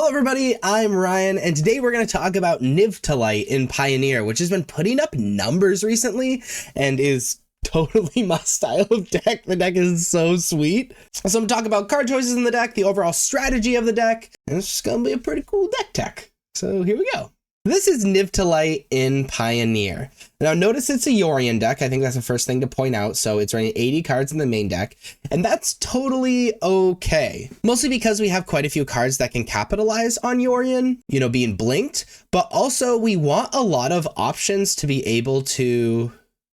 Hello everybody, I'm Ryan, and today we're going to talk about Niv-to-Light in Pioneer, which has been putting up numbers recently and is totally my style of deck. The deck is so sweet. So I'm going to talk about card choices in the deck, the overall strategy of the deck, and it's just going to be a pretty cool deck tech. So here we go. This is Niv-to-Light in Pioneer. Now notice it's a Yorion deck. I think that's the first thing to point out. So it's running 80 cards in the main deck, and that's totally okay. Mostly because we have quite a few cards that can capitalize on Yorion, you know, being blinked, but also we want a lot of options to be able to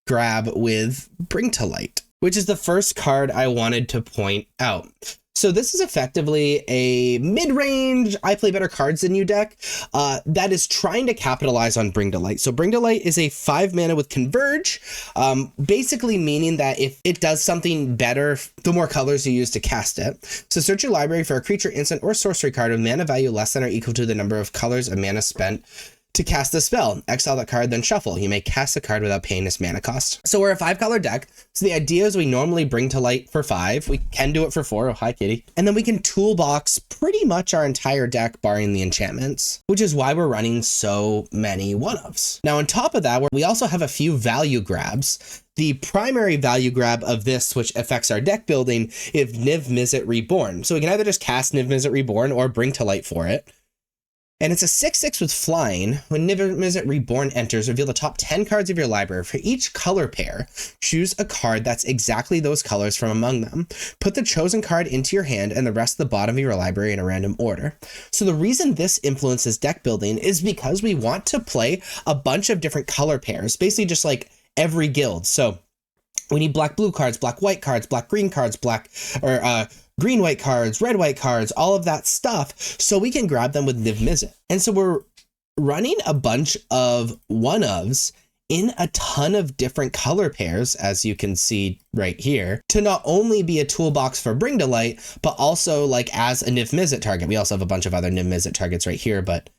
grab with Bring to Light, which is the first card I wanted to point out. So this is effectively a mid-range, I play better cards than you deck that is trying to capitalize on Bring to Light. So Bring to Light is a 5 mana with Converge, basically meaning that if it does something better, the more colors you use to cast it. So search your library for a creature, instant, or sorcery card with mana value less than or equal to the number of colors of mana spent to cast the spell. Exile that card, then shuffle. You may cast a card without paying this mana cost. So we're a 5-color deck. So the idea is we normally Bring to Light for 5. We can do it for 4. Oh, hi, kitty. And then we can toolbox pretty much our entire deck, barring the enchantments, which is why we're running so many one-ofs. Now, on top of that, we also have a few value grabs. The primary value grab of this, which affects our deck building, is Niv-Mizzet Reborn. So we can either just cast Niv-Mizzet Reborn or Bring to Light for it. And it's a 6/6 with flying. When Niv-Mizzet Reborn enters, reveal the top 10 cards of your library. For each color pair, choose a card that's exactly those colors from among them. Put the chosen card into your hand and the rest of the bottom of your library in a random order. So the reason this influences deck building is because we want to play a bunch of different color pairs, basically just like every guild. So we need black-blue cards, black-white cards, black-green cards, green-white cards, red-white cards, all of that stuff, so we can grab them with Niv-Mizzet. And so we're running a bunch of one-ofs in a ton of different color pairs, as you can see right here, to not only be a toolbox for Bring to Light, but also like as a Niv-Mizzet target. We also have a bunch of other Niv-Mizzet targets right here, but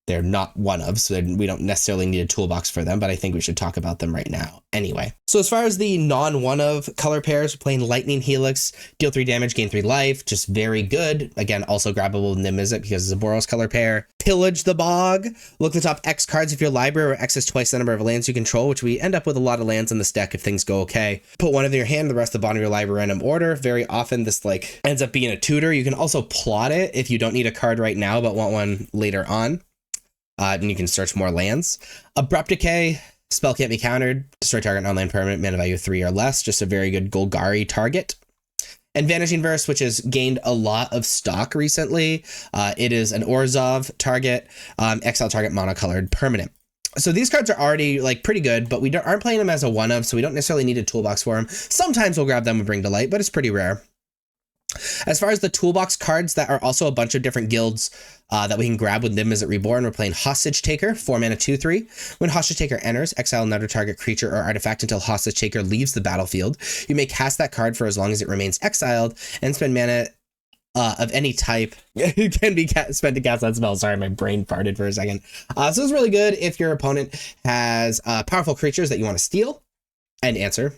they're not one-ofs, so we don't necessarily need a toolbox for them, but I think we should talk about them right now anyway. So as far as the non-one-of color pairs, we're playing Lightning Helix, deal 3 damage, gain 3 life, just very good. Again, also grabbable with Niv-Mizzet because it's a Boros color pair. Pillage the Bog, look at the top X cards of your library, where X is twice the number of lands you control, which we end up with a lot of lands in this deck if things go okay. Put one of your hand, the rest of the bottom of your library random order. Very often this like ends up being a tutor. You can also plot it if you don't need a card right now, but want one later on. And you can search more lands. Abrupt Decay, spell can't be countered. Destroy target non-land permanent, mana value 3 or less. Just a very good Golgari target. And Vanishing Verse, which has gained a lot of stock recently. It is an Orzhov target, exile target monocolored permanent. So these cards are already like pretty good, but we aren't playing them as a one-of, so we don't necessarily need a toolbox for them. Sometimes we'll grab them and Bring to Light, but it's pretty rare. As far as the toolbox cards, that are also a bunch of different guilds that we can grab with Niv-Mizzet Reborn. We're playing Hostage Taker, 4 mana 2/3. When Hostage Taker enters, exile another target creature or artifact until Hostage Taker leaves the battlefield. You may cast that card for as long as it remains exiled and spend mana of any type. It can be spent to cast that spell. Sorry, my brain farted for a second. So it's really good if your opponent has powerful creatures that you want to steal and answer.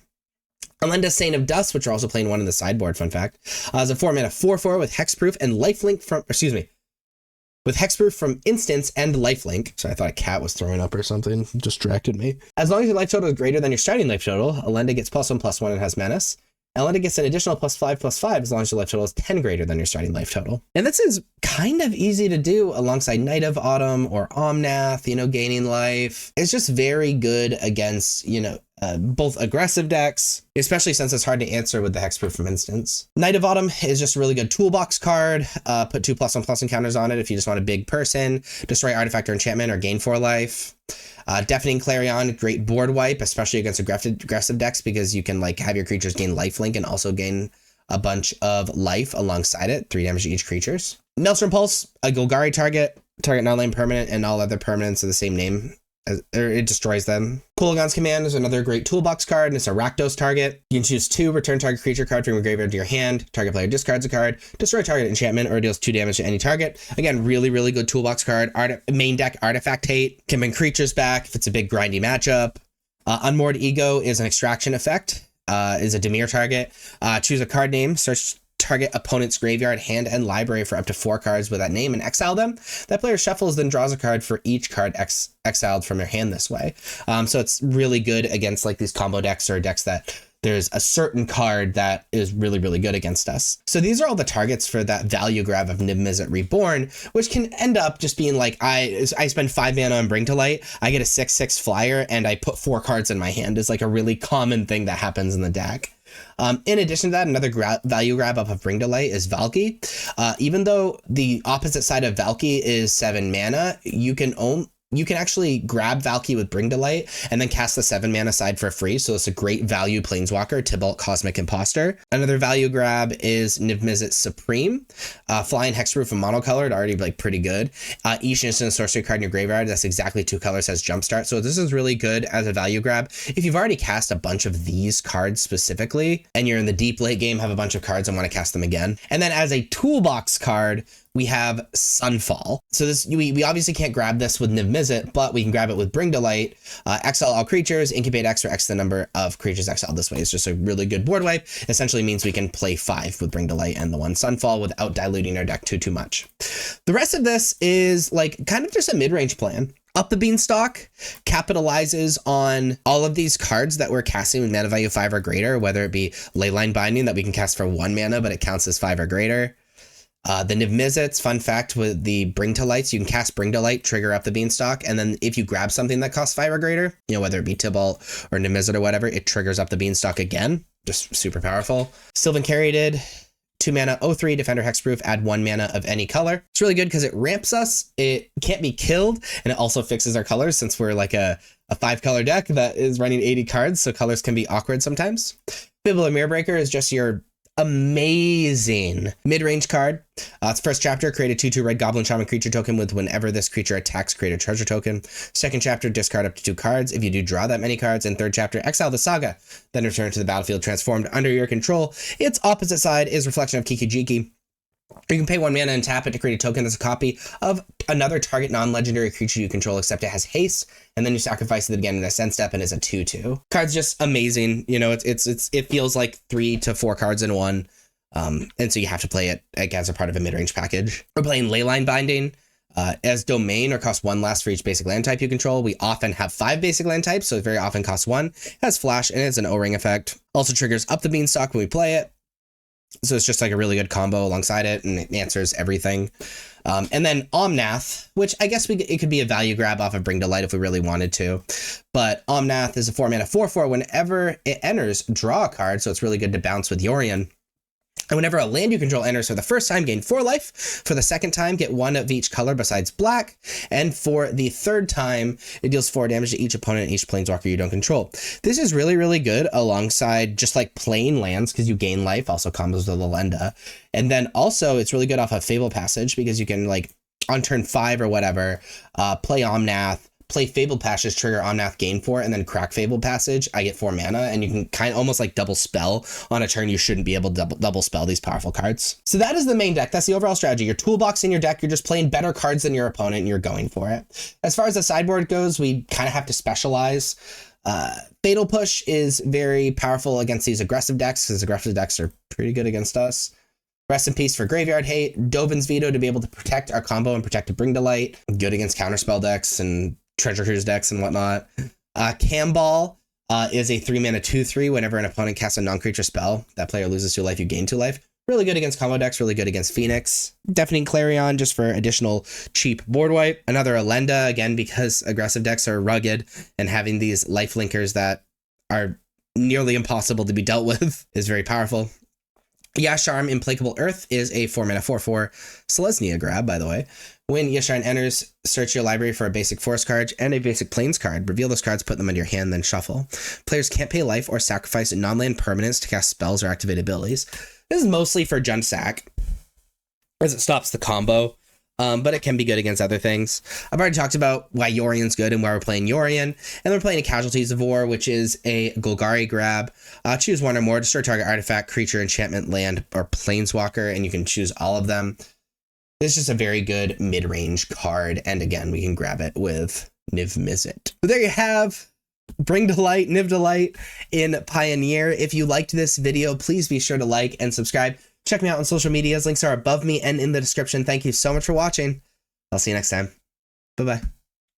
Alenda, Saint of Dust, which are also playing one in the sideboard, fun fact, is a 4 mana 4/4 with Hexproof and Lifelink from, with Hexproof from instance and Lifelink. So I thought a cat was throwing up or something, distracted me. As long as your life total is greater than your starting life total, Alenda gets +1/+1 and has menace. Alenda gets an additional +5/+5 as long as your life total is 10 greater than your starting life total. And this is kind of easy to do alongside Night of Autumn or Omnath, you know, gaining life. It's just very good against, you know, both aggressive decks, especially since it's hard to answer with the Hexproof from instance. Night of Autumn is just a really good toolbox card. Put 2 +1/+ encounters on it if you just want a big person. Destroy artifact or enchantment or gain 4 life. Deafening Clarion, great board wipe, especially against aggressive decks, because you can like have your creatures gain lifelink and also gain a bunch of life alongside it, 3 damage to each creatures. Maelstrom Pulse, a Golgari target non-land permanent, and all other permanents of the same name. It destroys them. Kulagon's Command is another great toolbox card, and it's a Rakdos target. You can choose 2, return target creature card from your graveyard to your hand. Target player discards a card, destroy target enchantment, or deals 2 damage to any target. Again, really, really good toolbox card. Main deck Artifact Hate can bring creatures back if it's a big grindy matchup. Unmoored Ego is an extraction effect. Is a Dimir target. Choose a card name, search target opponent's graveyard, hand, and library for up to 4 cards with that name and exile them. That player shuffles, then draws a card for each card exiled from their hand this way. So it's really good against like these combo decks or decks that there's a certain card that is really, really good against us. So these are all the targets for that value grab of Niv-Mizzet Reborn, which can end up just being like, I spend 5 mana on Bring to Light, I get a 6/6 flyer, and I put 4 cards in my hand is like a really common thing that happens in the deck. In addition to that, another value grab up of Bring to Light is Valki. Even though the opposite side of Valki is 7 mana, you can actually grab Valki with Bring to Light and then cast the 7 mana side for free. So it's a great value planeswalker, Tibalt Cosmic Imposter. Another value grab is Niv-Mizzet Supreme. Flying Hexproof and monocolored, already like pretty good. Each instant sorcery card in your graveyard that's exactly 2 colors has Jumpstart. So this is really good as a value grab. If you've already cast a bunch of these cards specifically, and you're in the deep late game, have a bunch of cards and want to cast them again. And then as a toolbox card, we have Sunfall. So this we obviously can't grab this with Niv-Mizzet, but we can grab it with Bring to Light. Exile all creatures, incubate X or X the number of creatures exiled this way. It's just a really good board wipe. Essentially means we can play 5 with Bring to Light and the 1 Sunfall without diluting our deck too much. The rest of this is like kind of just a mid-range plan. Up the Beanstalk capitalizes on all of these cards that we're casting with mana value 5 or greater, whether it be Leyline Binding that we can cast for 1 mana, but it counts as 5 or greater. The Niv-Mizzets, fun fact with the Bring to Lights, you can cast Bring to Light, trigger up the Beanstalk, and then if you grab something that costs 5 or greater, you know, whether it be Tibalt or Niv-Mizzet or whatever, it triggers up the Beanstalk again. Just super powerful. Sylvan Caryatid, 2 mana, 0/3, Defender Hexproof, add 1 mana of any color. It's really good because it ramps us, it can't be killed, and it also fixes our colors since we're like a 5-color deck that is running 80 cards, so colors can be awkward sometimes. Fibula Mirrorbreaker is just your amazing mid-range card. It's first chapter, create a 2/2 red goblin shaman creature token with whenever this creature attacks, create a treasure token. Second chapter, discard up to 2 cards. If you do draw that many cards. And third chapter, exile the saga, then return to the battlefield transformed under your control. Its opposite side is Reflection of Kiki-Jiki. You can pay 1 mana and tap it to create a token that's a copy of another target non-legendary creature you control, except it has haste, and then you sacrifice it again in a send step and is a 2/2. Card's just amazing. You know, it feels like 3 to 4 cards in one. And so you have to play it like, as a part of a mid-range package. We're playing Leyline Binding as domain, or costs 1 less for each basic land type you control. We often have 5 basic land types, so it very often costs 1. It has flash and it's an O-ring effect. Also triggers up the Beanstalk when we play it. So it's just like a really good combo alongside it, and it answers everything. And then Omnath, which I guess it could be a value grab off of Bring to Light if we really wanted to. But Omnath is a 4 mana 4/4. Whenever it enters, draw a card, so it's really good to bounce with Yorion. And whenever a land you control enters for the first time, gain 4 life. For the second time, get 1 of each color besides black. And for the third time, it deals 4 damage to each opponent and each planeswalker you don't control. This is really, really good alongside just like plain lands because you gain life, also combos with Leyenda. And then also it's really good off of Fable Passage because you can like on turn 5 or whatever, play Omnath, play Fabled Passage, trigger Omnath, gain 4, and then crack Fabled Passage. I get 4 mana, and you can kind of almost like double spell on a turn. You shouldn't be able to double spell these powerful cards. So that is the main deck. That's the overall strategy. Your toolbox in your deck, you're just playing better cards than your opponent, and you're going for it. As far as the sideboard goes, we kind of have to specialize. Fatal Push is very powerful against these aggressive decks, because aggressive decks are pretty good against us. Rest in peace for Graveyard Hate. Dovin's Veto to be able to protect our combo and protect a Bring to Light. Good against counterspell decks and Treasure Cruise decks and whatnot. Camball is a 3 mana 2/3. Whenever an opponent casts a non-creature spell, that player loses 2 life, you gain 2 life. Really good against combo decks, really good against Phoenix. Deafening Clarion just for additional cheap board wipe. Another Leyenda, again, because aggressive decks are rugged and having these life linkers that are nearly impossible to be dealt with is very powerful. Yasharm Implacable Earth is a 4 mana 4/4 Selesnya grab, by the way. When Yasharm enters, search your library for a basic forest card and a basic plains card. Reveal those cards, put them into your hand, then shuffle. Players can't pay life or sacrifice non-land permanents to cast spells or activate abilities. This is mostly for Junsack, as it stops the combo, but it can be good against other things. I've already talked about why Yorion's good and why we're playing Yorion, and we're playing a Casualties of War, which is a Golgari grab. Choose 1 or more, destroy target artifact, creature, enchantment, land, or planeswalker, and you can choose all of them. This is just a very good mid-range card, and again, we can grab it with Niv-Mizzet. So there you have Bring to Light, Niv to Light in Pioneer. If you liked this video, please be sure to like and subscribe. Check me out on social medias. Links are above me and in the description. Thank you so much for watching. I'll see you next time. Bye-bye.